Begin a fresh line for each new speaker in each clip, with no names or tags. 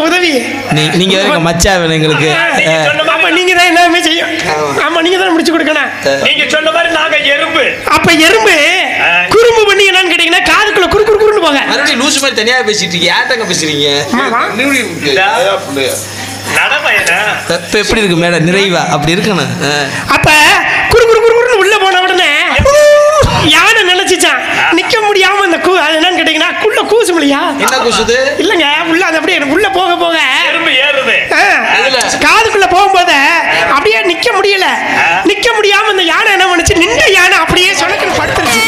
உதவி.
நீங்க மச்சா வேணும் எங்களுக்கு.
நீங்க தான் எல்லாமே செய்யும். ஆமா, நீங்க தான் முடிச்சு கொடுக்கணும்.
நீங்க சொன்ன மாதிரி நாங்க எறும்பு.
அப்ப எறும்பு குறும்பு பண்ணி என்னன்னு கேட்டீங்கன்னா காதுக்குள்ள குறு குறு குறுன்னு போங்க.
மறுபடியும் லூசு மாதிரி தனியா பேசிட்டு இருக்கீங்க. யார்ட்டங்க பேசுறீங்க?
நடப்பயனா
எப்படி இருக்கு மேடம்? நிறைவா அப்படி இருக்கணும்.
அப்ப குறு குறு குறுன்னு உள்ள போன உடனே யானை நினைச்சிச்சான் நிக்க முடியாம அந்த அது என்னன்னு கேட்டீங்கன்னா குள்ள கூசுமில்லையா?
என்ன கூசுது?
இல்லங்க, உள்ள அது அப்படியே உள்ள போக போக
எறும்பு ஏறுது.
காதுக்குள்ள போகும்போது அப்படியே நிக்க முடியல. நிக்க முடியாம அந்த யானை என்ன பண்ணுச்சு? நின்ற யானை அப்படியே சொனக்கு படுத்துருச்சு.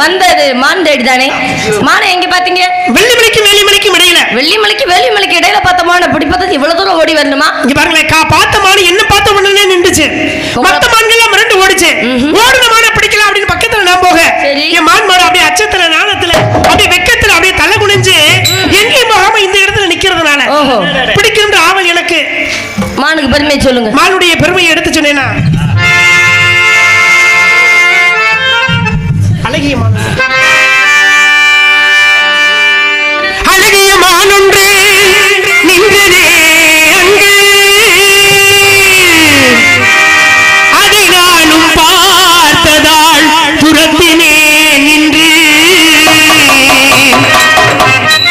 வந்தது மான்டேடி தானே. மானை எங்க பாத்தீங்க?
வெள்ளிமலைக்கு வேலிமலைக்கு இடையில.
வேலிமலைக்கு இடையில பார்த்த மானை இப்படி பார்த்தா இவ்வளவு தூரம் ஓடி வரணுமா?
இங்க பாருங்களேன், பார்த்த மானை என்ன பார்த்த உடனே நின்றுச்சு. மத்த மான்கள் எல்லாம் மிரண்டு ஓடிச்சு. ஓடுன மானை பிடிக்கலாம் அப்படின்னு பக்கத்துல நான் போக என் மான் மாடு அப்படியே அச்சத்துல நாணத்துல அப்படியே வெக்கத்துல அப்படியே தலை குனிஞ்சு எங்கேயும் போகாம இந்த இடத்துல நிக்கிறதுனால பிடிக்கின்ற ஆவல் எனக்கு.
மானுக்கு பெருமையை சொல்லுங்க.
மானுடைய பெருமையை எடுத்து சொன்னேன்னா அழகிய மான், அழகிய மானொன்று நின்றதே அங்கு, அதை நானும் பார்த்ததால் துரத்தினே நின்று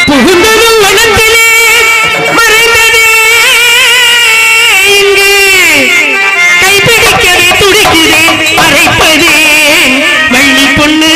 புகுந்ததும் வனத்திலே மறைந்ததே இங்கு கைப்பிடிக்கவே துடிக்கிறேன் அரைப்பதே வள்ளி பொண்ணு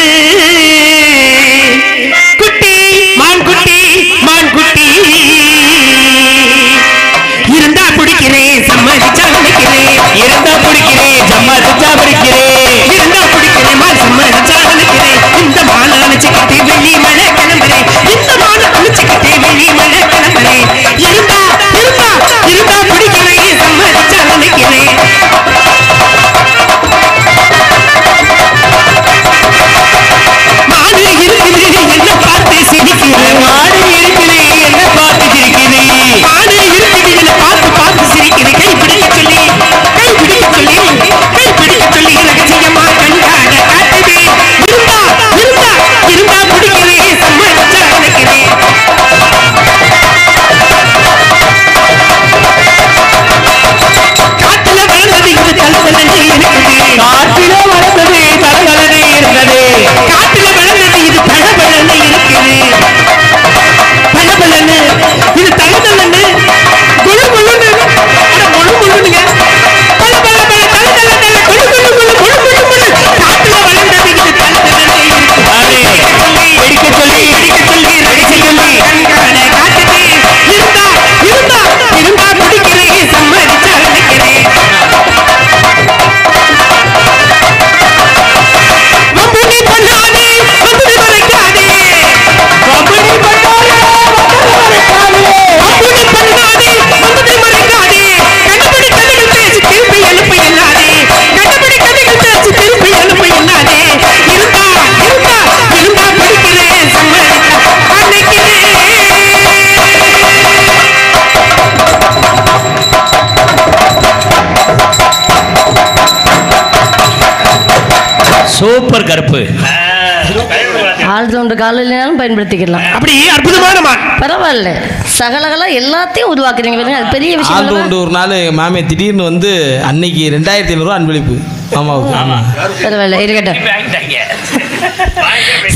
3 கால் இல்லைனாலும் பயன்படுத்திக்கலாம்.
அப்படி அற்புதமான மான்.
பரவாயில்ல, சகலகலா எல்லாத்தையும் உருவாக்குறீங்க பாருங்க, அது பெரிய விஷயம்
ஆண்டு
இல்லவா?
உண்டு ஒரு நாள் மாமே திடீர்னு வந்து அன்னைக்கு 2500 அன்பளிப்பு மாமாவுக்கு.
பரவாயில்ல, இருக்கட்டும்.
வாங்கிட்டாங்க.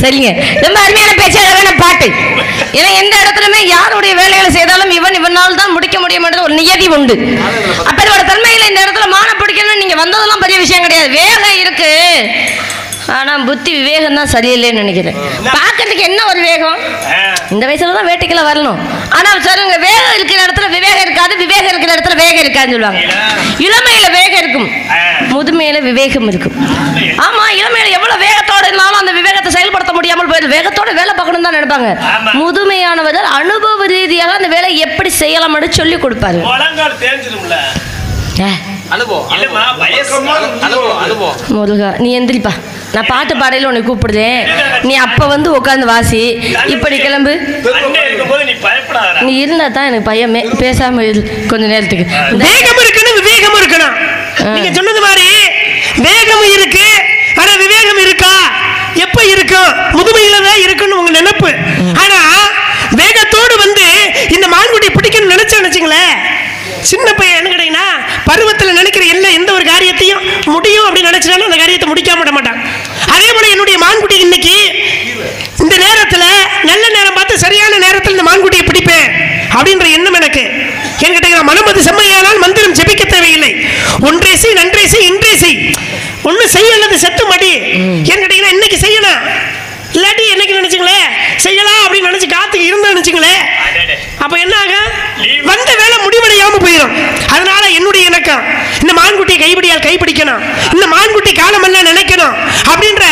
சரிங்க, ரொம்ப அருமையான பேச்சு, அழகான பாட்டு. ஏன்னா எந்த இடத்துலயுமே யாருடைய வேலைகளை செய்தாலும் இவனால் தான் முடிக்க முடியும்ன்றது ஒரு நியதி உண்டு. அப்படி ஒரு தன்மையில இந்த இடத்துல மானம் பிடிக்கணும்னு நீங்க வந்ததெல்லாம் பெரிய விஷயம் கிடையாது. வேகம் இருக்கு, ஆனா புத்தி விவேகம் தான் சரியில்லைன்னு நினைக்கிறேன். பார்க்கறதுக்கு என்ன ஒரு வேகம், இந்த வயசுல தான் வேட்டைக்குள்ள வரணும். ஆனா சொல்லுங்க, வேகம் இருக்கிற இடத்துல விவேகம் இருக்காது, விவேகம் இருக்கிற இடத்துல வேகம் இருக்காதுன்னு சொல்லுவாங்க. இளமையில வேகம் இருக்கும், முதுமையில விவேகம் இருக்கும். ஆமா, இளமையில எவ்வளவு வேகத்தோட இருந்தாலும் அந்த விவேகத்தை செயல்படுத்த முடியாமல் போயிடும். வேகத்தோட வேலை பார்க்கணும் தான் நினைப்பாங்க. முதுமையானவர்கள் அனுபவ ரீதியாக அந்த வேலை எப்படி செய்யலாம்னு சொல்லி கொடுப்பாரு. முருகா, நீ எந்திரிப்பா, நான் பாட்டு பாடையில உன்னை கூப்பிடுறேன், நீ அப்ப வந்து உட்காந்து வாசி, இப்படி கிளம்பு. நீ இருந்தா தான் எனக்கு பையன் பேசாம இரு கொஞ்ச நேரத்துக்கு.
வேகம் இருக்கணும், விவேகம் இருக்கணும். நீங்க சொன்னது மாதிரி வேகம் இருக்கு, ஆனா விவேகம் இருக்கா? எப்ப இருக்கும்? முதுமையில தான் இருக்குன்னு உங்க நினைப்பு. ஆனா வேகத்தோடு வந்து இந்த மான்குட்டி பிடிக்கணும்னு நினைச்சுங்களேன், சின்ன பையன் என்ன கேட்டீங்கன்னா பருவத்தில் நினைக்கிற எந்த ஒரு காரியத்தையும் முடியும் அப்படின்னு நினைச்சாலும் அந்த காரியத்தை முடிக்காம விட மாட்டான். அதே போல என்னுடைய மான்குட்டி இன்னைக்கு இந்த நேரத்தில் நல்ல நேரம் பார்த்து சரியான நேரத்தில் இந்த மான்குட்டியை பிடிப்பேன் அப்படின்ற எண்ணம் எனக்கு. ஏன்னு கேட்டீங்கன்னா மனமது செம்மையானால் மந்திரம் ஜெபிக்க தேவையில்லை. ஒன்றே செய், நன்றே செய், இன்றே செய், ஒன்று செய்ய அல்லது செத்து மடி. ஏன்னு கேட்டீங்கன்னா இன்னைக்கு செய்யணும், இல்லாட்டி என்னைக்கு நினைச்சுங்களே செய்யலாம் அப்படின்னு நினைச்சு காத்துக்கு இருந்தா நினைச்சுங்களே, அப்ப என்ன ஆக வந்த வேலை முடிவடையாம போயிடும். அதனால என்னுடைய இணக்கம் இந்த மான்குட்டியை கைப்பிடியால் கைப்பிடிக்கணும், இந்த மான்குட்டி காலமெல்லாம் நினைக்கணும் அப்படின்ற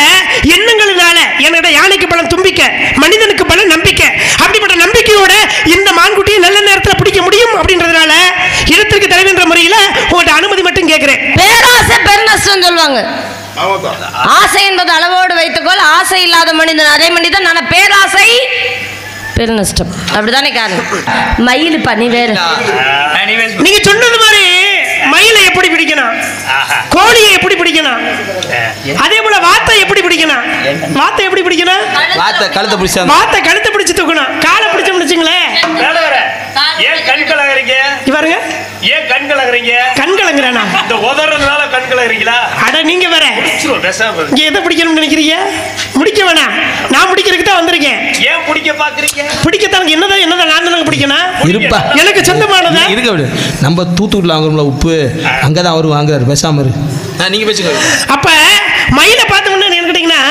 எண்ணங்களினால என்னோட யானைக்கு பலம் தும்பிக்க, மனிதனுக்கு பலம் நம்பிக்கை. அப்படிப்பட்ட நம்பிக்கையோட இந்த மான்குட்டியை நல்ல நேரத்தில் பிடிக்க முடியும் அப்படின்றதுனால இடத்திற்கு தலைவன்ற முறையில் உங்கள்கிட்ட அனுமதி மட்டும் கேட்கிறேன்.
பேராசை பெருநஷ்டம் சொல்லுவாங்க. ஆசை என்பது அளவோடு வைத்துக்கொள், ஆசை இல்லாத மனிதன் அதே மனிதன். ஆனா பேராசை பெருநஷ்டம், அப்படித்தானே காரணம். மயில் பண்ணி வேற
நீங்க சொன்னது மாதிரி மயிலை எப்படி பிடிக்கணும், கோழியை எப்படி பிடிக்கணும், அதே போல வாத்தை எப்படி பிடிக்கணும். வாத்தை எப்படி பிடிக்கணும்?
வாத்தை கழுத்தை பிடிச்சா,
வாத்தை கழுத்தை பிடிச்சு தூக்கணும். காலை பிடிச்சு முடிச்சுங்களேன்.
ஏன் கண் கலங்குறீங்க?
இவருங்க
ஏன் கண் கலங்குறீங்க?
கண் கலங்குறேனா?
இந்த உதறதுனால கண் கலங்குறீங்களா?
அட நீங்க வேற இங்க எதை பிடிக்கணும்னு நினைக்கிறீங்க? முடிக்க வேணாம், நான் முடிக்கிறதுக்கு தான் வந்திருக்கேன்.
ஏன் பிடிக்க பாக்குறீங்க?
பிடிக்கத்தான் என்னதான் நான் தானே பிடிக்கணும்.
இருப்பா,
எனக்கு சொந்தமானதா
இருக்க விடு. நம்ம தூத்துக்குடியில் வாங்குறோம்ல உப்பு, அங்கதான் அவரு வாங்குறாரு, பேசாம இரு. நீங்க பேசுங்க.
அப்ப மயிலை பார்த்த உடனே என்ன கேட்டீங்கன்னா,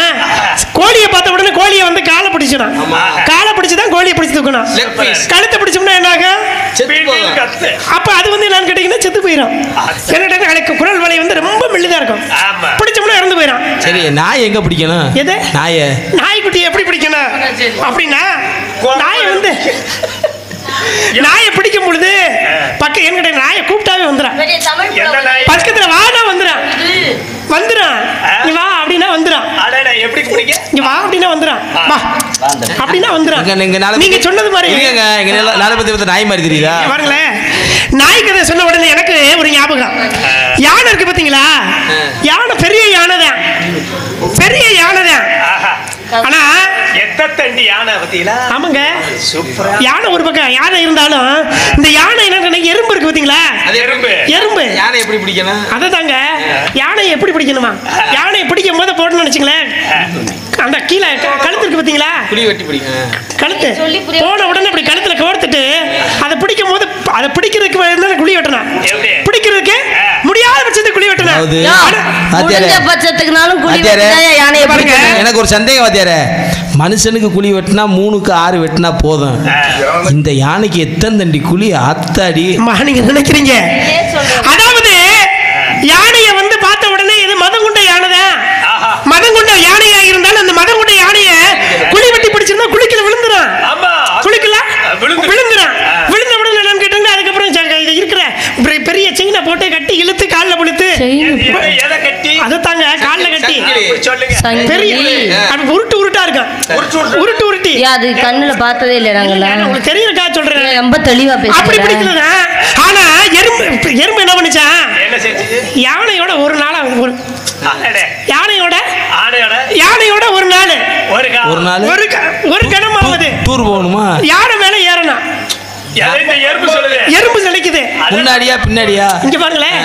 கோழியை பார்த்த உடனே கோழியை வந்து காலை பிடிச்சிடும். காலை பிடிச்சுதான் கோழியை பிடிச்சு தூக்கணும். கழுத்தை பிடிச்சோம்னா என்ன ஆகும்? அப்ப அது வந்து என்னன்னு கேட்டீங்கன்னா செத்து போயிடும். என்ன குரல் வலை வந்து ரொம்ப மெல்லிதா இருக்கும், பிடிச்சோம்னா இறந்து போயிடும்.
சரி, நாய் எங்க பிடிக்கணும்?
எது
நாய?
நாய்க்குட்டி எப்படி பிடிக்கணும் அப்படின்னா, நாய் வந்து நாயை பிடிக்கும் பொழுது பக்கம் என்கிட்ட நாயை கூப்பிட்டாவே வந்துடும். பக்கத்துல வாடா வந்துடும், வந்துடும். நீ வா அப்படின்னா வந்துடும்.
எப்படி பிடிக்க?
நீ வா அப்படின்னா வந்துடும், வா அப்படின்னா வந்துடும். நீங்க சொன்னது மாதிரி
நாய் மாதிரி தெரியுதா?
பாருங்களேன், நாய் கதை சொன்ன உடனே எனக்கு ஒரு ஞாபகம். யானை இருக்கு பாத்தீங்களா? யானை பெரிய யானை தான், பெரிய யானை தான். ஆனா
எத்தண்டி யானை பத்தீங்களா?
ஆமாங்க, யானை ஒரு பக்கம் யானை இருந்தாலும் இந்த யானை என்ன எறும்பு இருக்கு பாத்தீங்களா? எறும்பு
யானை எப்படி பிடிக்கணும்?
அததாங்க, யானையை எப்படி பிடிக்கணுமா? யானையை பிடிக்கும் போது போடணும்னு வச்சுங்களேன், அந்த கீழே கழுத்து இருக்கு பாத்தீங்களா?
குழி வெட்டி பிடிக்கணும்.
கழுத்து போன உடனே அப்படி கழுத்துல கோர்த்துட்டு அதை பிடிக்கும் போது அதை பிடிக்கிறதுக்கு குழி வெட்டணும். பிடிக்கிறதுக்கு முடியாத பட்சத்துக்கு குழி வெட்டணும்.
எனக்கு ஒரு சந்தேகம் வாத்தியாரே, மனுஷனுக்கு குழி வெட்டினா 3க்கு 6 வெட்டினா போதும், இந்த யானைக்கு எத்தனை தண்டி குழி ஆத்தாடி
நீங்க நினைக்கிறீங்க? அதாவது யானையை வந்து பார்த்த உடனே இது மதங்குண்ட யானை தான். மதங்குண்ட யானையா இருந்தாலும் அந்த மதங்குண்ட யானையை குழி வெட்டி பிடிச்சிருந்தா குளிக்கல விழுந்துடும். குளிக்கல விழுந்துடும். விழுந்த உடனே என்னன்னு கேட்டாங்க, அதுக்கப்புறம் இருக்கிற பெரிய செயினை போட்டு கட்டி இழுத்து காலில் புழுத்து அதை தாங்க காலில் கட்டி பெரிய உருட்டு பெருசா இருக்கும். உருட்டு உருட்டி.
அது கண்ணுல பார்த்ததே இல்ல நாங்கலாம்.
உங்களுக்கு தெரியுறக்கா சொல்றேன்.
ரொம்ப தெளிவா
அப்படி
பேசுறீங்க.
பிடிக்கலங்க. ஆனா எறும்பு என்ன பண்ணுச்சா?
என்ன செஞ்சது?
யானையோட ஒரு நாள் யானையோட ஒரு நாள் ஒரு கணமாவது
டூர் போகணுமா?
யானை மேல ஏறணும். எறும்பு நினைக்குது
முன்னாடியா பின்னாடியா? இங்க
பாருங்களேன்.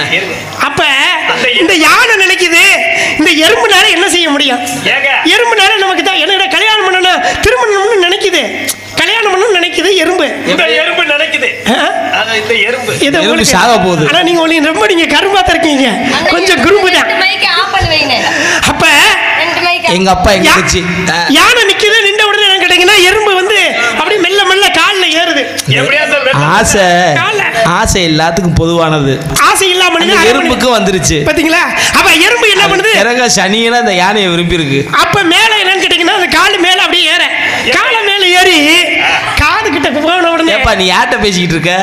அப்ப இந்த யானை நினைக்குது இந்த எறும்புனால என்ன செய்ய முடியும்? எறும்புனால நமக்கு தான் என்னோட கல்யாணம் பண்ணணும் திருமணம்னு நினைக்குது. கல்யாணம் பண்ணணும்னு நினைக்குது எறும்பு.
எறும்பு நினைக்குது. இந்த
எறும்பு சாக போகுது.
ஆனா நீங்க ரொம்ப நீங்க கருமாத்த இருக்கீங்க. கொஞ்சம் குறும்பு தான். அப்ப
எங்க அப்பா எங்க வச்சு
யானை நிக்குது. நின்ற உடனே என்ன கேட்டீங்கன்னா எறும்பு வந்து அப்படியே மெல்ல மெல்ல கால்ல ஏறுது.
ஆசை எல்லாத்துக்கும் பொதுவானது.
ஆசை இல்லாம
எறும்புக்கு வந்துருச்சு
பாத்தீங்களா? அப்ப எறும்பு என்ன பண்ணுது?
இறங்க சனியனா அந்த யானையை விரும்பி இருக்கு.
அப்ப மேல என்னன்னு கேட்டீங்கன்னா அந்த கால் மேல அப்படியே ஏற கால மேல ஏறி காது கிட்ட போன உடனே
ஏப்பா நீ யார்கிட்ட பேசிக்கிட்டு இருக்க?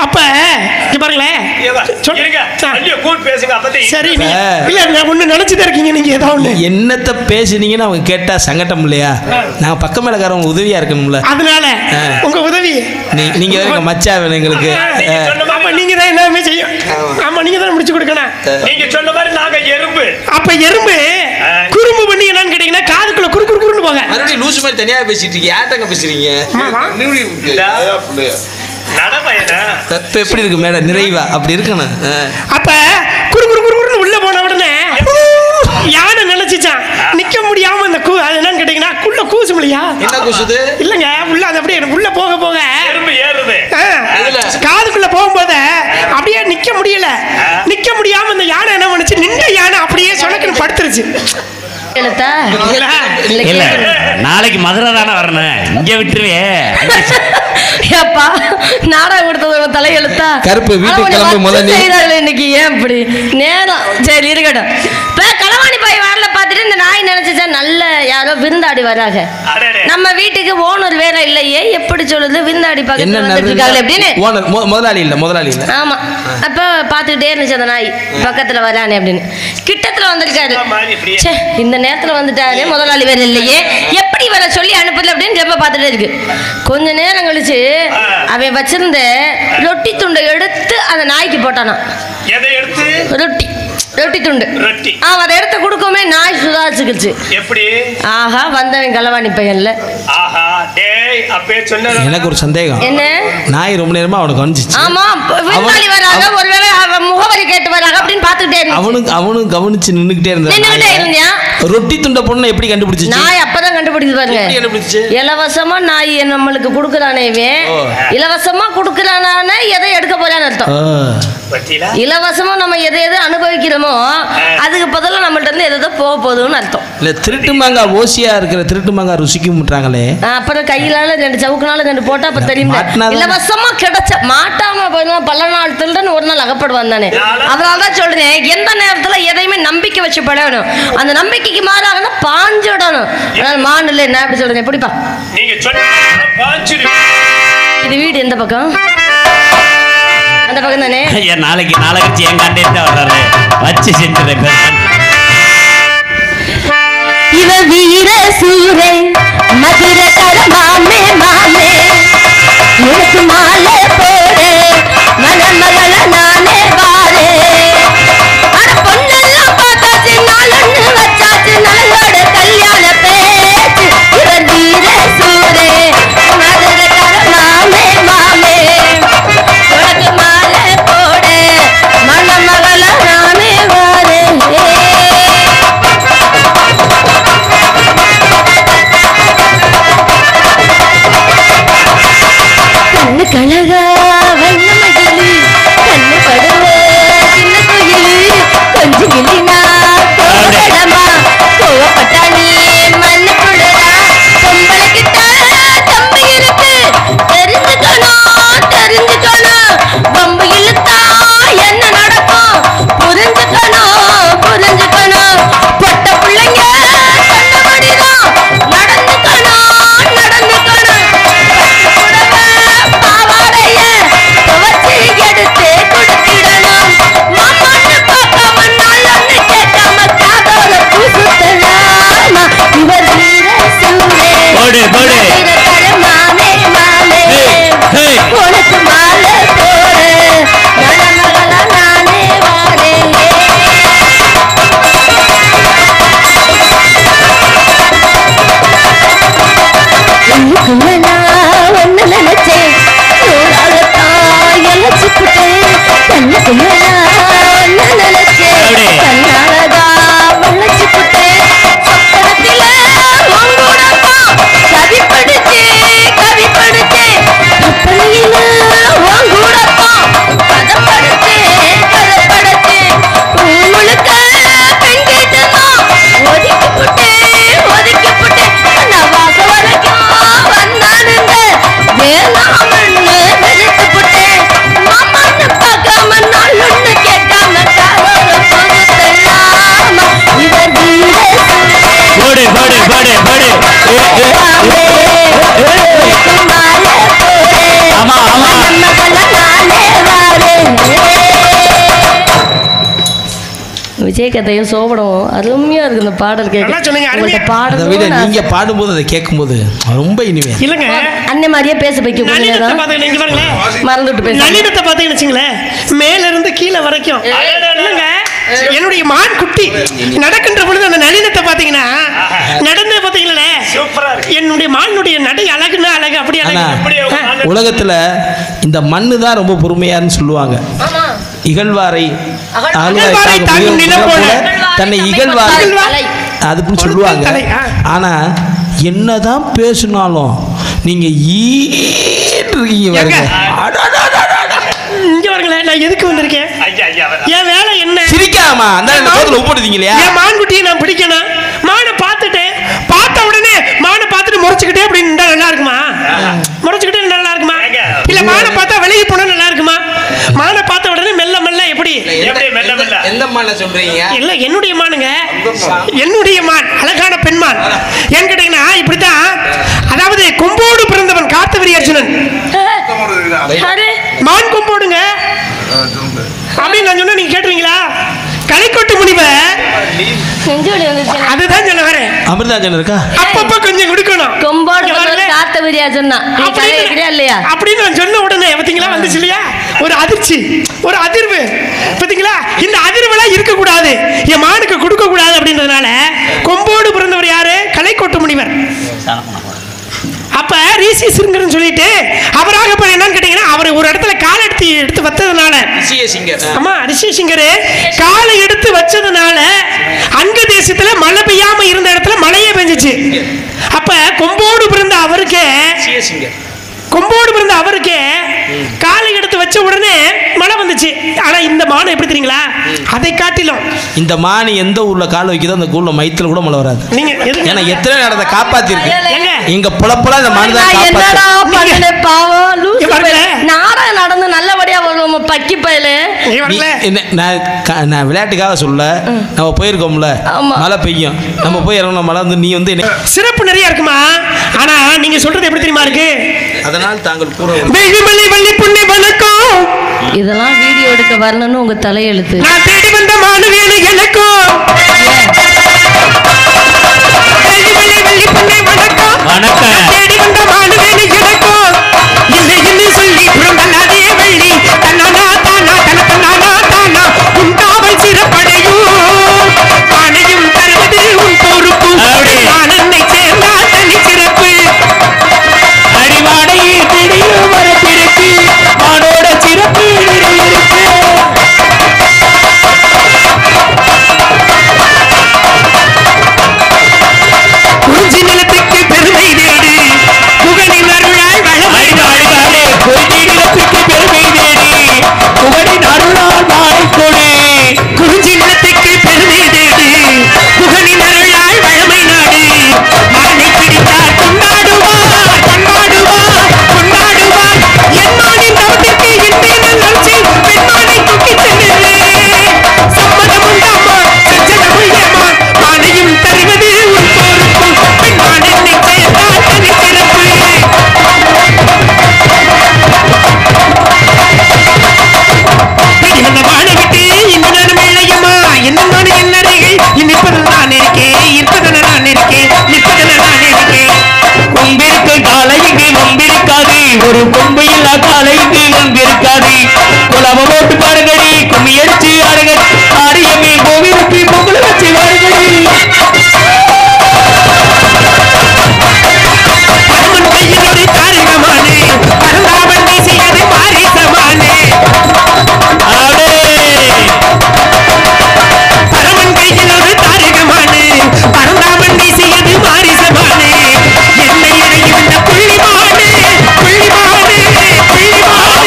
அப்ப பாருங்களேன். சரி இல்ல ஒண்ணு நினைச்சுதான் இருக்கீங்க நீங்க. ஏதாவது
என்னத்த பேசுனீங்கன்னு அவங்க கேட்டா சங்கட்டம் இல்லையா? நாங்க பக்கம் மேலக்காரவங்க உதவியா இருக்கணும்ல.
அதனால உங்க உதவி
நீங்க எங்க மச்சா வேணும் எங்களுக்கு.
நீங்க தான் எல்லாமே செய்யும். ஆமா நீங்க தான் முடிச்சு கொடுக்கணும்.
நீங்க சொன்ன மாதிரி நாங்க எறும்பு.
அப்ப எறும்பு குறும்பு பண்ணி என்னன்னு கேட்டீங்கன்னா காதுக்குள்ள குறு குறு குறுன்னு போங்க.
மறுபடியும் லூசு மாதிரி தனியா பேசிட்டு இருக்கீங்க. யார்கிட்ட பேசுறீங்க? எப்படி இருக்கு மேடம்? நிறைவா அப்படி இருக்கணும்.
அப்ப குறு குறு குறுன்னு உள்ள போன உடனே யானை நினைச்சுச்சான் நிக்க முடியாம இந்த அது என்னன்னு கேட்டீங்கன்னா உள்ள கூசு முடியா?
என்ன கூசுது?
இல்லங்க உள்ள அது அப்படியே உள்ள போக போக
ஏறுது.
காதுக்குள்ள போகும்போது அப்படியே நிக்க முடியாம இந்த யானை என்ன பண்ணுச்சு? நின்ற யானை அப்படியே சொனக்குன்னு படுத்துருச்சு.
இல்ல நாளைக்கு மதுரை தானே வரணும். இங்க விட்டுருவே.
நாடகம் கொடுத்தது தலையெழுத்தா?
கருப்பு வீட்டுக்கு கிளம்பி முதல்ல
இன்னைக்கு ஏன் இப்படி நேரம்? சரி இருக்கட்டும். களவாணி பாய் வரல பார்த்துட்டு இந்த நாய் நினைச்சா நல்ல யாரோ விருந்தாடி வராங்க. நம்ம வீட்டுக்கு ஓனர் வேற இல்லையே எப்படி சொல்லுது விருந்தாடி பக்கத்துல வந்துட்டு இருக்காங்க அப்படின்னு.
முதலாளி இல்ல.
ஆமா அப்ப பாத்துக்கிட்டே இருந்துச்சு அந்த நாய் பக்கத்துல வரானே அப்படின்னு. கிட்டத்துல வந்திருக்காரு. இந்த நேரத்துல வந்துட்டாரு முதலாளி வேற இல்லையே எப்படி வர சொல்லி அனுப்புது அப்படின்னு ரொம்ப பார்த்துட்டே இருக்கு. கொஞ்ச நேரம் கழிச்சு அவன் வச்சிருந்த ரொட்டி துண்டை எடுத்து அந்த நாய்க்கு போட்டானா. ரொட்டி துண்டு அதை எடுத்து கொடுக்கவே நாய் சுதாரிச்சுக்கிச்சு.
எப்படி?
ஆஹா வந்தவன் களவாணி பையன்ல.
எனக்கு ஒரு சந்தேகம்.
என்ன?
நாய் ரொம்ப நேரமா அவனுக்கு வந்துச்சு.
ஆமா விருந்தாளி வராங்க ஒருவேளை முகவரி கேட்டு வராங்க அப்படின்னு பாத்துக்கிட்டே இருந்தான். அவனும்
கவனிச்சு நின்னுக்கிட்டே இருந்தான். ரொட்டி துண்டை பொண்ணு எப்படி கண்டுபிடிச்சு?
நாய் அப்பதான் கண்டுபிடிச்சு பாருங்க. இலவசமா நாய் நம்மளுக்கு கொடுக்குறானே இலவசமா கொடுக்குறானே எதை எடுக்க போறான்னு அர்த்தம். இலவசமா நம்ம எதை எதை அனுபவிக்கிறோமோ அதுக்கு பதிலா நம்மள்ட்ட இருந்து எதோ போக போகுதுன்னு அர்த்தம்.
இல்ல திருட்டு மாங்காய் ஓசியா இருக்கிற திருட்டு மாங்காய் ருசிக்க முட்டுறாங்களே.
அப்புறம் கையிலால 2 சவுக்குனால 2 போட்டா அப்ப தெரியும். இலவசமா கிடைச்ச மாட்டாம பல நாள் திருடன் ஒரு நாள் அகப்படுவான் தானே. அதனாலதான் சொல்றேன் எந்த நேரத்துல எதையுமே நம்பிக்கை வச்சு பழகணும். அந்த நம்பிக்கைக்கு மாறாக பாஞ்சிடணும். மாநில என்ன அப்படி சொல்றேன் எப்படிப்பா? இது வீடு எந்த பக்கம்? அந்த பக்கம் தானே.
நாளைக்கு என் கண்டே வர்றாரு வச்சு செஞ்சுறேன்.
இவ வீர சூரே மதுர கரமாமே மாமே எனக்கு மாலை போடு மணமகள நானே பாரு. அட பொண்ணெல்லாம் பார்த்தாச்சு நாளொன்னு வச்சாச்சு நல்லோட கல்யாண பேச்சு. இவ வீர சூரே மதுர கரமாமே மாமே உனக்கு மாலை போடு மணமகள நானே பாரு. கண்ணு விஜய் கதையும் சோபடம் அருமையா இருக்கு இந்த பாடல் கேட்க.
நல்லா சொன்னீங்க, அருமையா.
அதை விட
பாடல்
நீங்க பாடும்போது அதை கேட்கும்போது ரொம்ப இனிமையா இருக்கு.
இல்லங்க
அண்ணன் மாதிரியே பேச வைக்க
நளினத்தை பாத்தீங்கன்னா இங்க பாருங்களேன்.
மறந்துட்டு பேச
நளினத்தை பாத்தீங்கன்னு வச்சுங்களேன், மேல இருந்து கீழே வரைக்கும் இல்லங்க என்னுடைய மான் குட்டி நடக்கின்ற பொழுது அந்த நளினத்தை பாத்தீங்கன்னா நடந்து பாத்தீங்களே
சூப்பரா இருக்கு.
என்னுடைய மானுடைய நடை அழகுன்னா அழகு அப்படி அழகு.
ஆனா,
அப்படியே உங்க மான்
உலகத்துல இந்த மண்ணு தான் ரொம்ப பொறுமையான்னு சொல்லுவாங்க. இகழ்வாரை
அகழ்வாரை தாங்கும் நிலம் போல
தன்னை இகழ்வாரை
அலை.
அதுன்னு சொல்லுவாங்க.
தலை,
ஆனா என்னதான் பேசினாலும் நீங்க இருக்கீங்க பாருங்க.
இங்க பாருங்களேன், நான் எதுக்கு வந்திருக்கேன்?
ஐயா ஐயா
என் வேலை என்ன?
சிரிக்காமா அந்த கோத்துல உப்படுதீங்க இல்லையா?
என் மான்குட்டியை நான் பிடிக்கணும். மானை பார்த்துட்டு பார்த்த உடனே மானை பார்த்துட்டு முறைச்சுக்கிட்டே அப்படி நின்றா நல்லா இருக்குமா? முறைச்சுக்கிட்டே நல்லா இருக்குமா? இல்ல மானை பார்த்தா விலகி போனா நல்லா இருக்குமா? மானை பார்த்த உடனே மெல்ல மெல்ல எப்படி
மெல்ல மெல்ல
எந்த மான சொல்றீங்க?
இல்ல என்னுடைய மானுங்க, என்னுடைய மான் அழகான பெண்மான். ஏன் கேட்டீங்கன்னா இப்படித்தான், அதாவது கொம்போடு பிறந்தவன் காத்தவரி அர்ஜுனன். மான் கொம்போடுங்க அப்படின்னு நான் சொன்னா நீங்க கேட்டுவீங்களா? கலைக்கோட்டு முனிவர்
நெஞ்சு வலி வந்துச்சு.
அதுதான் சொல்ல வரேன்.
அமிர்தாஞ்சன் இருக்கா?
அப்பப்ப கொஞ்சம் குடுக்கணும்.
கொம்பாடு
இங்க பாருங்க.
காத்த விரியா சொன்னா நீ கதை கேக்குறியா இல்லையா?
அப்படின்னு நான் சொன்ன உடனே பாத்தீங்களா வந்துச்சு இல்லையா ஒரு அதிர்ச்சி, ஒரு அதிர்வு. பாத்தீங்களா இந்த அதிர்வுலாம் இருக்க கூடாது, என் மானுக்கு கொடுக்க கூடாது அப்படின்றதுனால கொம்போடு பிறந்தவர் யாரு? கலைக்கோட்டு முனிவர். அப்ப ரிஷி சிங்கர்னு சொல்லிட்டு அவராக இப்ப என்னன்னு கேட்டீங்கன்னா அவர் ஒரு இடத்துல கால் எடுத்து வச்சதுனால, ஆமா ரிஷி சிங்கர் காலை எடுத்து வச்சதுனால அங்க தேசத்துல மழை பெய்யாம இருந்த இடத்துல மழையே பெஞ்சிச்சு. அப்ப கொம்போடு பிறந்த அவருக்கு காலை எடுத்து வச்ச உடனே மழை வந்துச்சு. ஆனா இந்த மான் எப்படி தெரியுங்களா? அதை காட்டிலும்
இந்த மான் எந்த ஊர்ல கால் வைக்குதோ அந்த ஊர்ல மைத்துல கூட மழை வராது.
நீங்க
ஏன்னா எத்தனை நடந்த காப்பாத்தி இருக்கு.
எங்க
எங்க புலப்புல இந்த மான் தான்
என்னடா பண்ணு பாவம் லூசு
இங்க பாருங்க.
பையன். நாடகம் நடந்து நல்லபடியா வருவோம் பக்கி பயலு.
நான் விளையாட்டுக்காக சொல்ல, நம்ம போயிருக்கோம்ல
ஆமா.
மழை பெய்யும், நம்ம போய் இறங்கணும், மழை வந்து நீ வந்து
சிறப்பு நிறைய இருக்குமா? ஆனா நீங்க சொல்றது எப்படி தெரியுமா இருக்கு?
அதனால் தாங்கள் கூற
வெள்ளிமலை வள்ளி புண்ணி வணக்கம்,
இதெல்லாம் வீடியோ எடுக்க வரணும்னு உங்க தலையெழுத்து.
நான் தேடி வந்த மானுவேலு எனக்கும். வெள்ளிமலை வள்ளி புண்ணி வணக்கம்,
வணக்கம்.
நான் தேடி வந்த மானுவேலு எனக்கும். இல்லை என்று சொல்லி புறம்பல்லாதே வள்ளி தன்னானா தானா தன தன்னானா தானா உன் காவல் சிறப்படையும் ஆணையும் தருவது உன் பொறுப்பு.
அப்படி.
நான் என்னை சேர்ந்தால் தனி சிறப்பு.
அடிவாடையில் திடீர் வரப்பிருக்கு மானோட சிறப்பு இருக்கு.
குறிஞ்சி நிலத்துக்கு பெருமை தேடு புகழின் அருளால் வளமை.
அடிவாடிகாலே குறிஞ்சி நிலத்துக்கு பெருமை தேடி புகழின் அருளால் வாழை கொடு.
குறிஞ்சி நிலத்துக்கு பெருமை தேடு புகழின் அருளால் வளமை நாடு. மானை பிடித்தார் கொண்டாடுவார் கொண்டாடுவார் கொண்டாடுவார். என் மானின் தவத்திற்கு என்னை நல்ச்சி பெண்மானை தூக்கி சென்று சம்மதம் உண்டாமா சஞ்சலம் உள்ளமா மானையும் தருவது உன் பொறுப்பு. பெண்மான் என்னை சேர்ந்தால் தனி சிறப்பு. இந்த வாழை விட்டு இந்த நேரம் இளையம்மா என்ன நாடு என்ன அருகே நிற்பதில் நான் இருக்கேன், இருப்பதில் நான் இருக்கேன், நிற்பதில் நான் இருக்கேன்.
கொம்பிருக்கு காலைக்கு கொம்பிருக்காது, ஒரு கொம்பு இல்லா காலைக்கு கொம்பிருக்காது. குலம போட்டு பாருங்கடி, கும்மி அடிச்சு ஆடுங்க, ஆரியமே கோவிலுக்கு பொங்கல் வச்சு வாருங்கடி.
பரமன் கையிலொரு தாரகமானே பரந்தாவன் வீசியது மாரிசமானே.
ஆடே
பரமன் கையிலொரு தாரகமானே பரந்தாவன் வீசியது மாரிசமானே. என்னை இறையிருந்த புள்ளிமானே புள்ளிமானே புள்ளிமானே.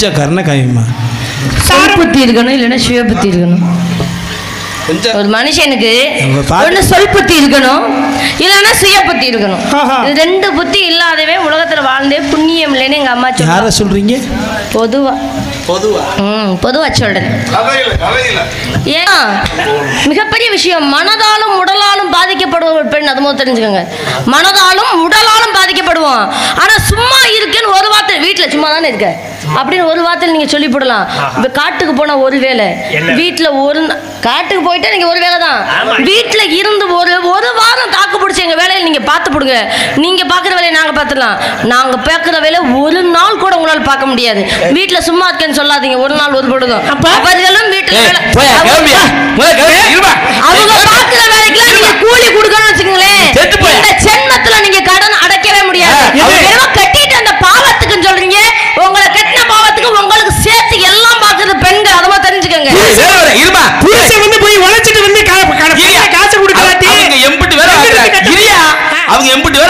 கொஞ்சம் கருணை காமிமா.
புத்தி இருக்கணும், இல்லைன்னா சுய புத்தி இருக்கணும். ஒரு மனுஷனுக்கு ஒண்ணு சொல் புத்தி இருக்கணும், இல்லைன்னா சுய புத்தி இருக்கணும். இது ரெண்டு புத்தி இல்லாதவே உலகத்துல வாழ்ந்தே புண்ணியம் இல்லைன்னு எங்க அம்மா சொல்றாங்க.
யார சொல்றீங்க?
பொதுவா பொதுவா சொல்றேன். ஏன்னா மிகப்பெரிய விஷயம், மனதாலும் உடலாலும் பாதிக்கப்படுவோம் ஒரு பெண். அது முதல் தெரிஞ்சுக்கோங்க. மனதாலும் உடலாலும் பாதிக்கப்படுவோம். ஆனா சும்மா இருக்கேன்னு ஒரு வார்த்தை, வீட்டுல சும்மா தானே இருக்க அப்படின்னு ஒரு வார்த்தையில் நீங்க சொல்லி போடலாம். காட்டுக்கு போன ஒரு வேலை, வீட்டுல காட்டுக்கு போயிட்டா நீங்க ஒரு வேலை தான். வீட்டுல இருந்து ஒரு வாரம் தாக்கு பிடிச்ச எங்க வேலையை நீங்க பார்த்து போடுங்க. நீங்க பாக்குற வேலையை நாங்க பார்த்துடலாம். நாங்க பார்க்குற வேலை ஒரு நாள் கூட உங்களால் பார்க்க முடியாது. வீட்டுல சும்மா இருக்கேன்னு சொல்லாதீங்க. ஒரு நாள் ஒரு பொழுதும் அவர்களும் வீட்டுல அவங்க பார்க்குற வேலைக்கெல்லாம் நீங்க கூலி கொடுக்கணும்னு வச்சுக்கோங்களேன். இந்த ஜென்மத்துல நீங்க கடன் அடைக்கவே முடியாது. கட்டிட்டு அந்த பாவத்துக்குன்னு சொல்றீங்க. உங்களை கட்டின பாவத்துக்கு உங்களுக்கு சேர்த்து எல்லாம் பார்க்குறது பெண்கள். அதை தெரிஞ்சுக்கோங்க.
புருஷன் வந்து போய் உழைச்சிட்டு வந்து காசு கொடுக்கலாட்டி
அவங்க எம்பிட்டு வேலை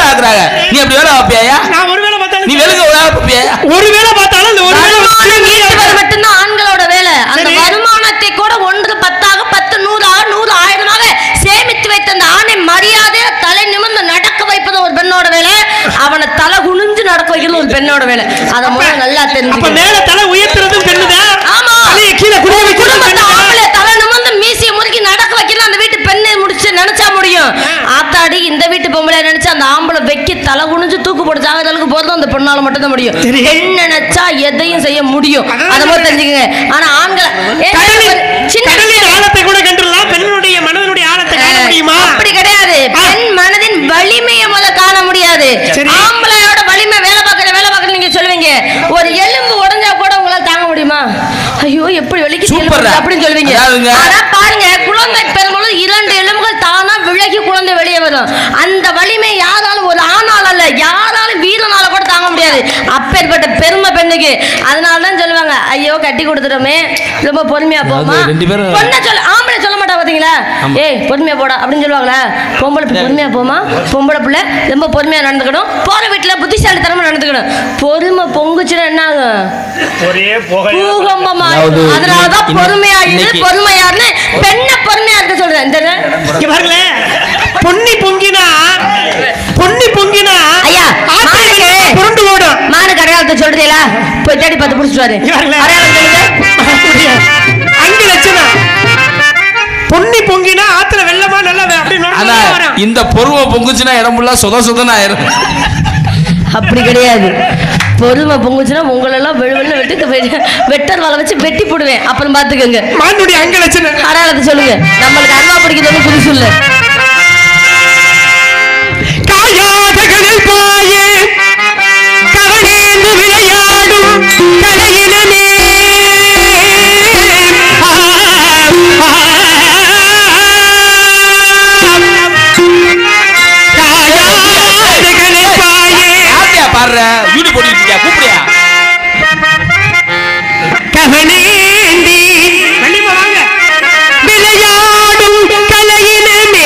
ஆக்குறாங்க. நீ அப்படி வேலை வைப்பியா?
நான் ஒரு வேலை பார்த்தாலும்
நீ வேலை வைப்பியா?
ஒரு வேலை பார்த்தாலும் அந்த ஒரு வேலை
மட்டும்தான் ஆண்களோட வேலை. அந்த வருமானத்தை கூட 1 10 10 100 100 1000 சேமித்து வைத்த அந்த ஆணை மரியாதை தலை நிமிர்ந்து நடக்க வைப்பது ஒரு பெண்ணோட வேலை. அவனை தலை குனிஞ்சு நடக்க வைக்கிறது ஒரு பெண்ணோட வேலை. அதை முதல்ல நல்லா தெரிஞ்சு.
மேல தலை உயர்த்துறதும் பெண்ணுதான்.
ஆமா,
கீழே
குடும்பத்தை ஆம்பளை தலை நிமிர்ந்து மீசியை முறுக்கி நடக்க வைக்கிறது அந்த வீட்டு பெண்ணை முடிச்சு நினைச்சா முடியும். ஆத்தாடி இந்த வீட்டு பொம்பளை நினைச்சா அந்த ஆம்பளை வெக்கி தலை குனிஞ்சு தூக்கு போட்டு ஜாகிரதலுக்கு போறது அந்த பெண்ணால மட்டும் தான் முடியும். பெண் நினைச்சா எதையும் செய்ய முடியும். அதை மட்டும் தெரிஞ்சுக்கங்க. ஆனா ஆண்களை
ஆழத்தை கூட கண்டுலாம், பெண்ணுடைய மனதினுடைய ஆழத்தை காண முடியுமா?
அப்படி கிடையாது. பெண் மனதின் வலிமையை முதல்ல காண முடியாது. ஆம்பளையோட வலிமை வேலை பார்க்கற நீங்க சொல்லுவீங்க. ஒரு எலும்பு உடைஞ்சா கூட உங்களால தாங்க முடியுமா? ஐயோ எப்படி வலிக்கு அப்படின்னு சொல்லுவீங்க. ஆனா பாருங்க, குழந்தை பெறும்போது 2 எலும்புகள் தானா விலகி குழந்தை வெளியே வரும். அந்த வலிமை யாராலும், ஒரு ஆணால் அல்ல, யாராலும் வீரனால கூட தாங்க முடியாது. அப்பேற்பட்ட பெருமை பெண்ணுக்கு. அதனாலதான் சொல்லுவாங்க, ஐயோ கட்டி கொடுத்துட்டோமே, ரொம்ப பொறுமையா போமா. பொண்ணை சொல்ல, ஆம்பளை சொல்ல மாட்டா பாத்தீங்களா? ஏய் பொறுமையா போடா அப்படின்னு சொல்லுவாங்களா? பொம்பளை பொறுமையா போமா, பொம்பளை பிள்ளை ரொம்ப பொறுமையா நடந்துக்கணும், போற வீட்டுல புத்திசாலித்தனமா நடந்துக்கணும். பொறுமை பொங்குச்சுன்னா என்ன ஆகும்? பூகம்பமா. அதனாலதான் பொறுமையாயிரு, பொறுமையாருன்னு பெண்ணை பொறுமையா இருக்க சொல்றேன்.
பொன்னி பொங்கினா
ஐயா
புரண்டு ஓடும்.
மானு அடையாளத்தை சொல்றீங்களா? போய் தேடி பார்த்து புடிச்சிட்டு வாரு. அடையாளம் சொல்லுங்க.
அங்க லட்சணம். பொன்னி பொங்கினா ஆத்துல வெள்ளமா நல்லா அப்படின்னு.
இந்த பொறுமை பொங்குச்சுன்னா இடம்புள்ள சொதன்னு ஆயிரும்.
அப்படி கிடையாது. பொறுமை பொங்குச்சுன்னா உங்களெல்லாம் வெள்ள வெட்டர் வலை வச்சு வெட்டி போடுவேன். அப்புறம் பாத்துக்கோங்க.
மானுடைய அங்க லட்சணம்.
அடையாளத்தை சொல்லுங்க. நம்மளுக்கு அருவா பிடிக்கிறது புதுசு இல்ல.
காயாதகளில் பாயே கவனேந்து விளையாடும் கலையினமே காயாதகளில் பாயே
பாடுற யூடி போட்டுக்கிட்டியா? கூப்பிடியா?
கவனேந்தி விளையாடும் கலையினமே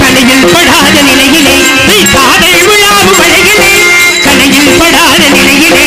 கலையில் படாத நிலையிலே காதை விழாவும் அழகிலே, கலையில் படாத நிலையிலே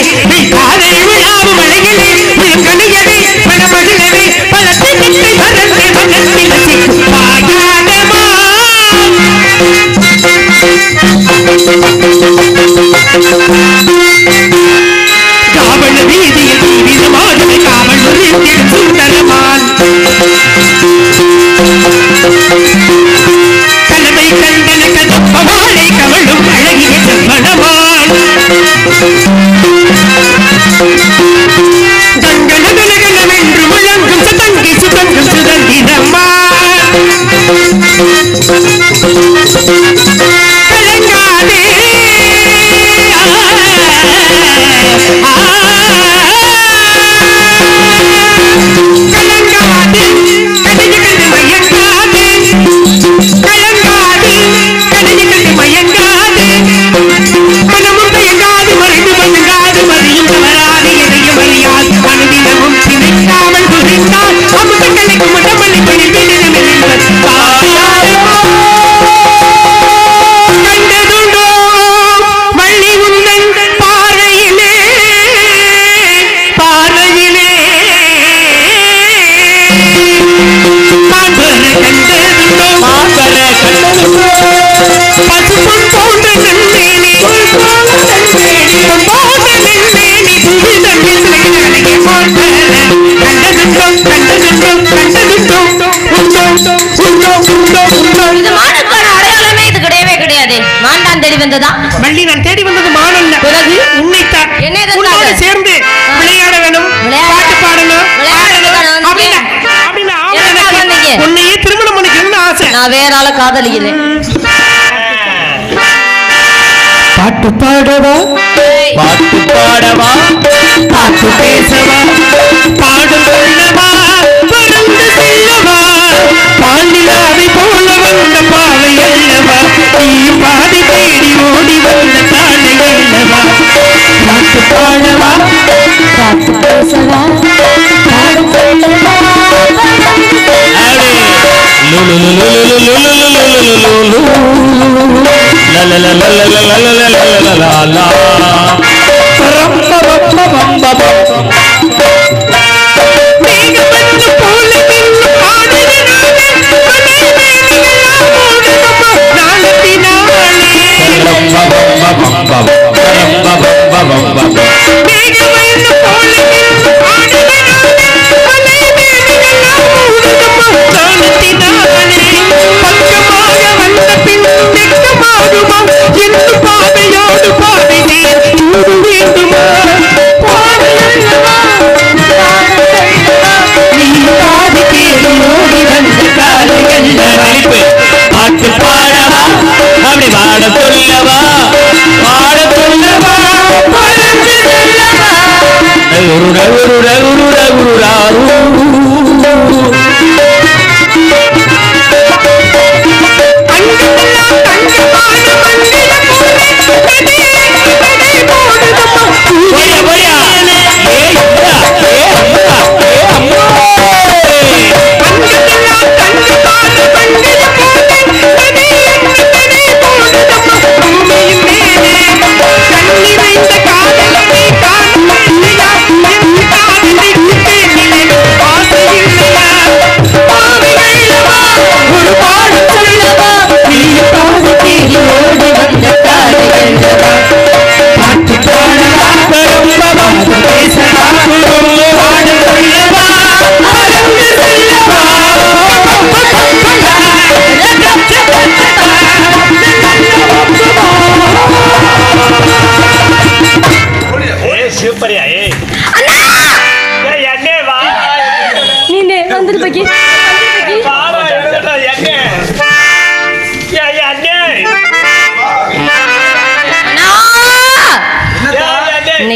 இது மானுக்கான அடையாளமே இது கிடையவே கிடையாது. மான் தான் தேடி வந்ததா?
வள்ளி, நான் தேடி வந்தது மான் அல்ல,
பிறகு
உன்னைத்தான்.
என்ன எதற்காக?
உன்னோடு சேர்ந்து விளையாட வேணும், பாட்டு பாடணும், அப்படின்னு உன்னையே திருமணம் பண்ணிக்கணும்னு ஆசை.
நான் வேற ஆளை காதலிக்கிறேன்.
பாட்டு பாடவா, பாட்டு பாடவா, பாட்டு பேசவா, பாடும் சொல்லவா, பறந்து செல்லவா, பாண்டிலாவை போல வந்த பாவை அல்லவா, நீ பாதி தேடி ஓடி வந்த காலை அல்லவா. பாட்டு பாடவா, பாட்டு பேசவா, பாடும் சொல்லவா.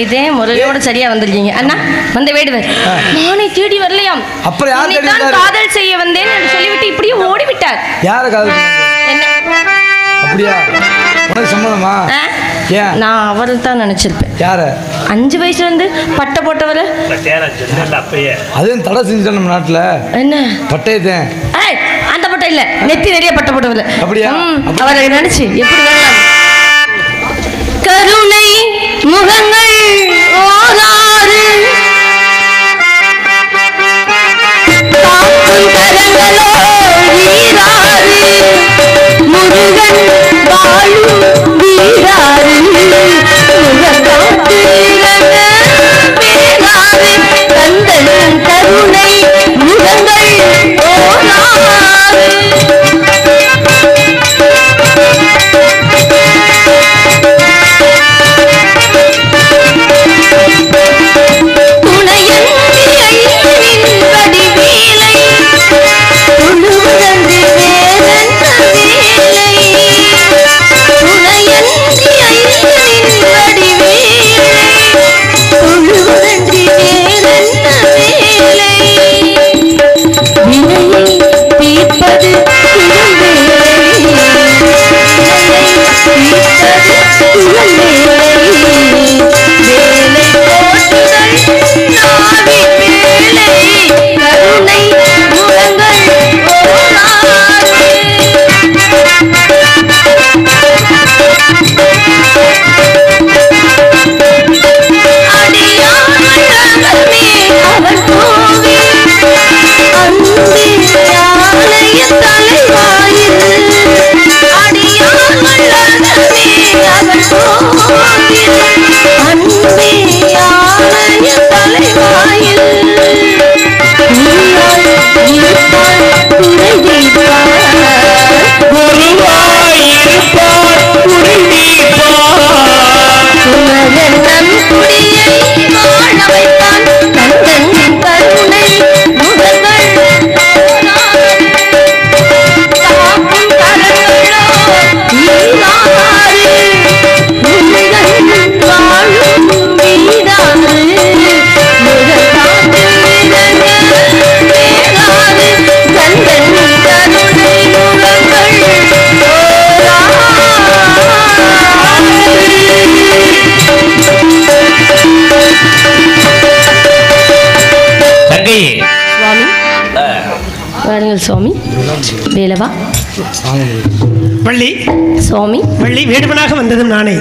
இதே முறையோட சரியா வந்திருக்கீங்க அண்ணா. வந்த வேடுவர் நானே தேடி வரலையாம்.
அப்புறம் யார் தேடி
வந்தார்? காதல் செய்ய வந்தேன் என்று சொல்லிவிட்டு இப்படியே ஓடி விட்டார்.
யார காதல்?
என்ன
அப்படியா? உனக்கு சம்மதமா? ஏன்?
நான் அவரை தான் நினைச்சிருப்பேன்.
யார?
5 வயசுல இருந்து பட்டை போட்டவர.
அதுவும் தடை செஞ்சு நம்ம நாட்டுல
என்ன
பட்டையத்தேன்?
அந்த பட்டை இல்ல, நெத்தி நிறைய பட்டை போட்டவர.
அப்படியா?
அவரை நினைச்சு எப்படி வரலாம்? கருணை முகங்கள் ஓராறு காக்கும் கரங்களோ வீராறு முருகன் வாழும் வீராறு முகக்காட்டு வேறாறு கந்தன் கருணை முகங்கள் ஓராறு. அன்பே ஆலய தலைவாயில் பாருங்கள் சுவாமி. வேலவா
வள்ளி
சுவாமி.
வள்ளி வேடுவனாக வந்ததும் நானே.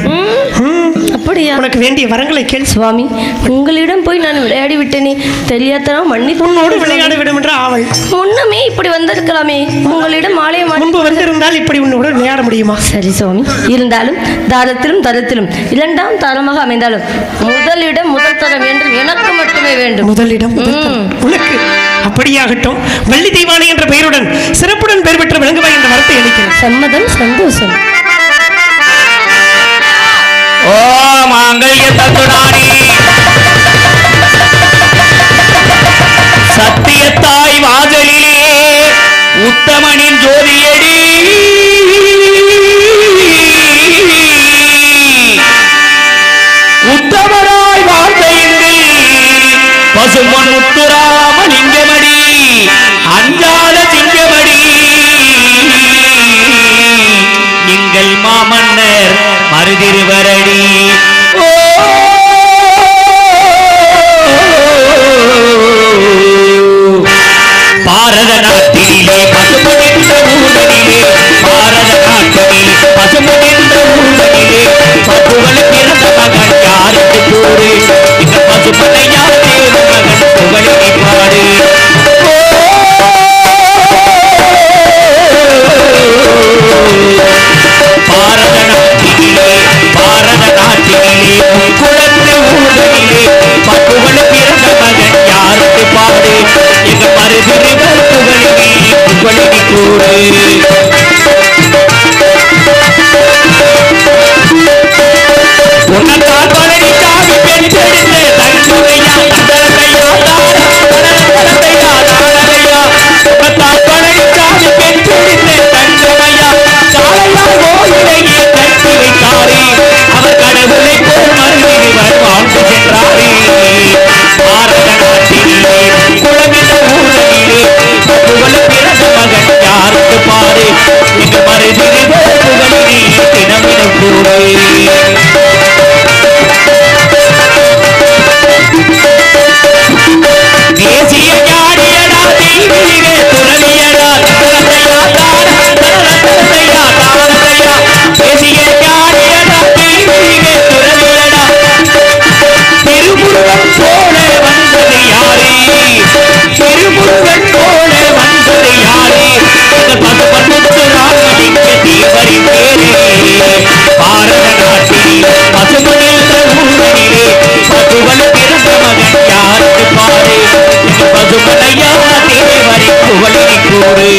அப்படியா?
உனக்கு வேண்டிய வரங்களை கேள்
சுவாமி. உங்களிடம் போய் நான் விளையாடி விட்டேனே, தெரியாதனம் மன்னிப்பு.
உன்னோடு விளையாட விடும் என்ற ஆவல்.
முன்னமே இப்படி வந்திருக்கலாமே, உங்களிடம் ஆலயம்
முன்பு வந்திருந்தால் இப்படி உன்னோடு விளையாட முடியுமா?
சரி சுவாமி. இருந்தாலும் தாரத்திலும் தரத்திலும் இரண்டாம் தரமாக அமைந்தாலும் முதலிடம் முதல் தரம் வேண்டும், எனக்கு மட்டுமே வேண்டும்.
முதலிடம் உனக்கு அப்படியாகட்டும். வள்ளி தெய்வானை என்ற பெயருடன் சிறப்புடன் பெயர் பெற்ற விளங்குவாய் என்ற வார்த்தை அளிக்கிறேன்.
சம்மதம், சந்தோஷம்.
ஓ மாங்கல்ய தந்துடானே சத்தியத்தாய் வாசலிலே உத்தமனின் ஜோதியடி உத்தமராய் வாழ்ந்தையில் பசுமன் முத்துராமலிங்கமடி அஞ்சாத சிங்கமடி எங்கள் மாமன்னர் மருதிருவரடி. பாரத நாட்டிலே பசுமனின்ற ஊரிலே பாரத நாட்டிலே பசுமனின்ற ஊரிலே பசுவல் பிறந்த மகன் யாருக்கு கூறு இந்த பசுமனையா தேவ மகன் புகழை பாடு. பாரத நாட்டிலே குளத்து ஊரிலே பசுவல் பிறந்த மகன் யாருக்கு பாடு எங்க மருதிருவர் புகழி கூறு. உன்னதால் பழனிசாமி பெண் பெடுத்த தன்னுரையா தரத்தையா தரத்தையா தானதையா உன்னதால் பழனிசாமி பெண் பெடுத்த தன்னுரையா சாலையா கோயிலையே கட்டி வைத்தாரே அவர் கடவுளை போல் மருதிருவர் வாழ்ந்து சென்றாரே. பாரத நாட்டிலே குளமிந்த ஊரிலே புகழ் பிறந்த மகன் யாருக்கு பாரு எங்க மருதிருவர் புகழி தினமினம் கூறு. தேசிய ஞானியடா தெய்வீக துறவியடா தரத்தையா தாரத்தையா தாரத்தையா தேசிய ஞானியடா தெய்வீக துறவியடா திருமுருகன் போல வந்தது யாரே திருமுருகன் போல வந்தது யாரே பசுபத்து ராமலிங்க தேவரி பேரே. பாரத நாட்டில் பசுமனின்ற ஊரிலே பசுவல் பிறந்த மகன் யாருக்கு பாரு பசுமனையா தேவரி புகழி கூறு.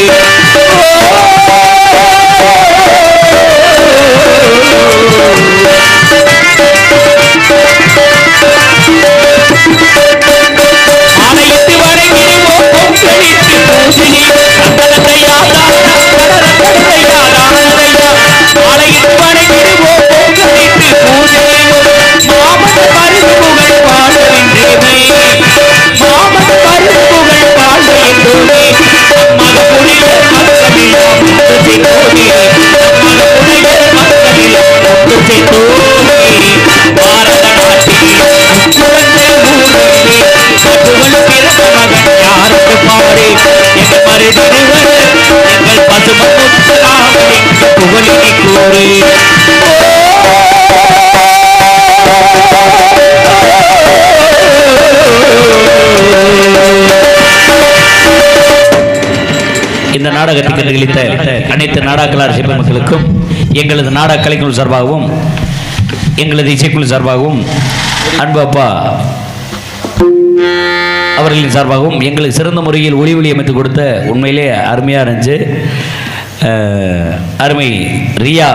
ஆலயத்து வணங்கிடுவோம் பொங்கலிட்டு பூசணி தந்தனத்தையா தானதையா தானதையா ஆலயத்து வணங்கிடுவோம் பொங்கலிட்டு பூசணி மாமன் மருந்துகள் வாழ்கின்றே மாமன் மருந்துகள் வாழ்கின்றே மகபுரிய மக்களில் ஒன்று கோடி மகபுரிய மக்களில் ஒன்று கோடி. பாரத நாட்டில் குழந்தை ஊரிலே பசுவல் பிறந்த மகன் யாருக்கு பாடு எங்கள் மருதிருவர் எங்கள் பசுமத்து ராமலிங்க புகழி கூறு. இந்த நாடகத்தை கண்டுகளித்த அனைத்து நாடகக்கலார் சிற்ப மக்களுக்கும் எங்களது நாடக கலைக்குழு சார்பாகவும் எங்களது இசைக்குழு சார்பாகவும் அன்பு அப்பா அவர்களின் சார்பாகவும் எங்களுக்கு சிறந்த முறையில் ஒளி அமைத்து கொடுத்த உண்மையிலே அருமையாக இருந்துச்சு. அருமை ரியா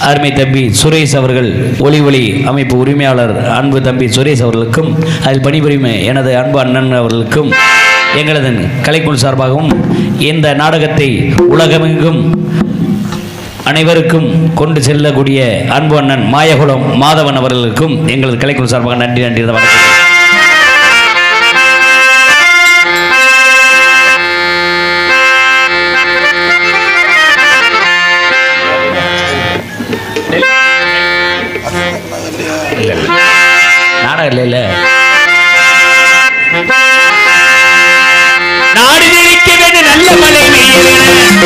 அருமை தம்பி சுரேஷ் அவர்கள் ஒளி அமைப்பு உரிமையாளர் அன்பு தம்பி சுரேஷ் அவர்களுக்கும் அதில் பணிபுரியும் எனது அன்பு அண்ணன் அவர்களுக்கும் எங்களது கலைக்குழு சார்பாகவும் இந்த நாடகத்தை உலகமெங்கும் அனைவருக்கும் கொண்டு செல்லக்கூடிய அன்பு அண்ணன் மாயகுலம் மாதவன் அவர்களுக்கும் எங்களது கலைக்குழு சார்பாக நன்றி நன்றி வணக்கம். நாடகம் இல்லை நாடு செழிக்க வேண்டும் நல்ல மழை பெய்ய வேணும்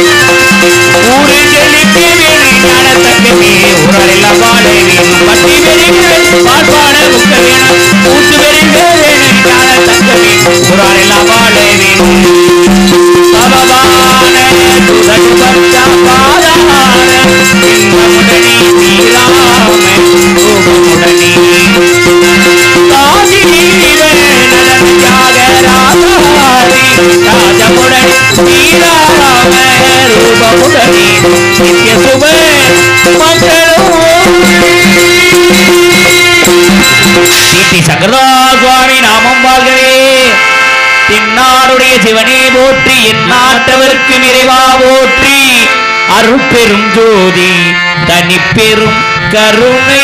ஊரு செழிக்க வேணும் ஞான தங்கமே ஊரெல்லாம் வாழ வேணும் பட்டி பெருக பால்பாட முக்க வேணும் ஊத்து பெருக வேணும் ஞான தங்கமே ஊரெல்லாம் வாழ வேணும் பகவான துதகு பக்தா பாதார இன்பமுடனே தீராம ரூபமுடனே காதி நலனியாக ராதாரி ராஜமுடன் தீராம ரூபமுடனே நித்ய சுப மங்களம் ஸ்ரீ சங்கரா சுவாமி நாமம் வாழ்கவே தென்னாடுடைய சிவனே போற்றி எந்நாட்டவர்க்கு நிறைவா போற்றி அருட்பெரும் ஜோதி தனிப்பெரும் கருணை